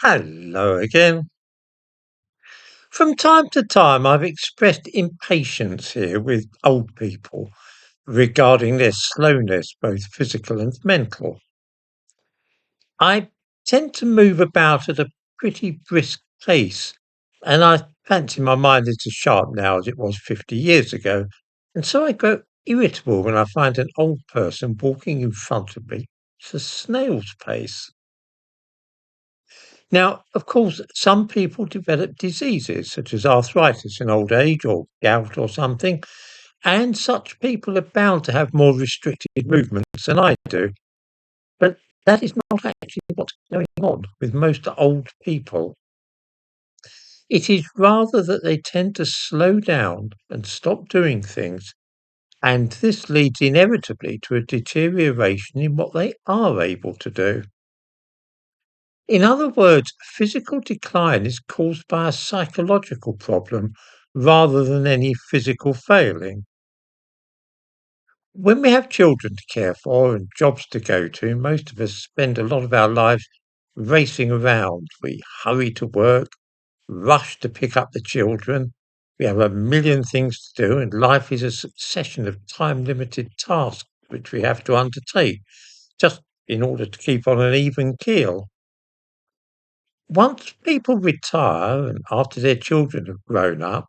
Hello again. From time to time, I've expressed impatience here with old people regarding their slowness, both physical and mental. I tend to move about at a pretty brisk pace, and I fancy my mind is as sharp now as it was 50 years ago. And so I grow irritable when I find an old person walking in front of me at a snail's pace. Now, of course, some people develop diseases such as arthritis in old age or gout or something, and such people are bound to have more restricted movements than I do. But that is not actually what's going on with most old people. It is rather that they tend to slow down and stop doing things, and this leads inevitably to a deterioration in what they are able to do. In other words, physical decline is caused by a psychological problem rather than any physical failing. When we have children to care for and jobs to go to, most of us spend a lot of our lives racing around. We hurry to work, rush to pick up the children. We have a million things to do, and life is a succession of time limited tasks which we have to undertake just in order to keep on an even keel. Once people retire and after their children have grown up,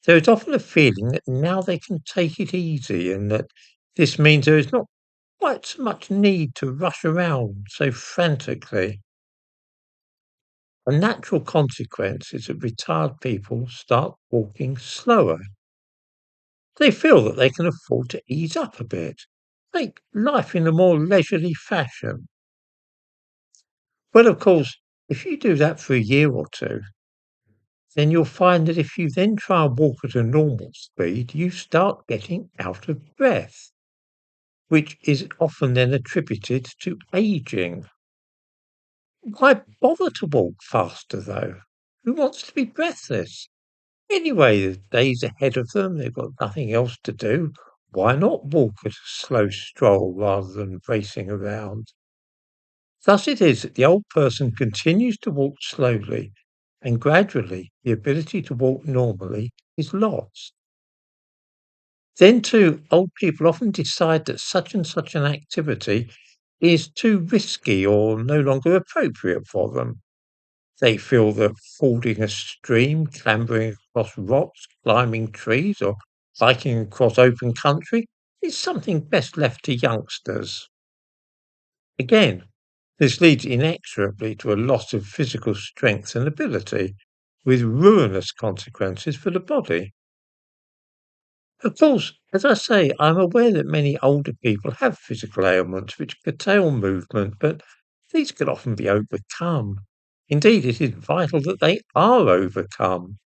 there is often a feeling that now they can take it easy and that this means there is not quite so much need to rush around so frantically. A natural consequence is that retired people start walking slower. They feel that they can afford to ease up a bit, take life in a more leisurely fashion. Well, of course, if you do that for a year or two, then you'll find that if you then try and walk at a normal speed, you start getting out of breath, which is often then attributed to aging. Why bother to walk faster, though? Who wants to be breathless? Anyway, the day's ahead of them, they've got nothing else to do. Why not walk at a slow stroll rather than racing around? Thus it is that the old person continues to walk slowly, and gradually the ability to walk normally is lost. Then, too, old people often decide that such and such an activity is too risky or no longer appropriate for them. They feel that fording a stream, clambering across rocks, climbing trees, or biking across open country is something best left to youngsters. Again, this leads inexorably to a loss of physical strength and ability, with ruinous consequences for the body. Of course, as I say, I'm aware that many older people have physical ailments which curtail movement, but these can often be overcome. Indeed, it is vital that they are overcome.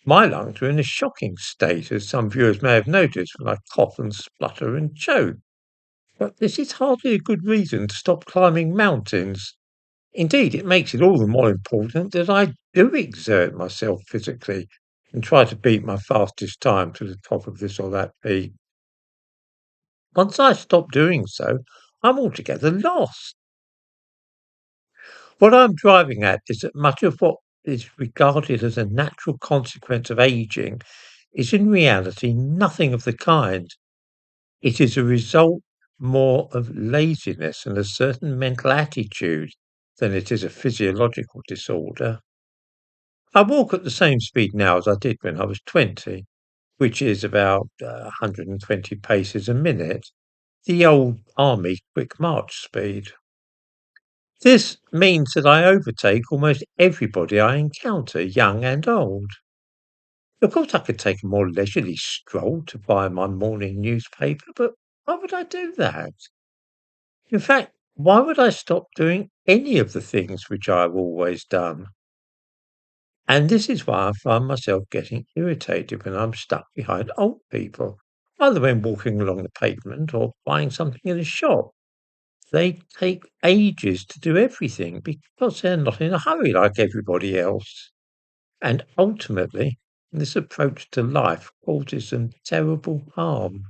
My lungs are in a shocking state, as some viewers may have noticed when I cough and splutter and choke. But this is hardly a good reason to stop climbing mountains. Indeed, it makes it all the more important that I do exert myself physically and try to beat my fastest time to the top of this or that peak. Once I stop doing so, I'm altogether lost. What I'm driving at is that much of what is regarded as a natural consequence of aging is in reality nothing of the kind. It is a result more of laziness and a certain mental attitude than it is a physiological disorder. I walk at the same speed now as I did when I was 20, which is about 120 paces a minute, the old army quick march speed. This means that I overtake almost everybody I encounter, young and old. Of course, I could take a more leisurely stroll to buy my morning newspaper, but why would I do that? In fact, why would I stop doing any of the things which I have always done? And this is why I find myself getting irritated when I'm stuck behind old people, either when walking along the pavement or buying something in a shop. They take ages to do everything because they're not in a hurry like everybody else. And ultimately, this approach to life causes them terrible harm.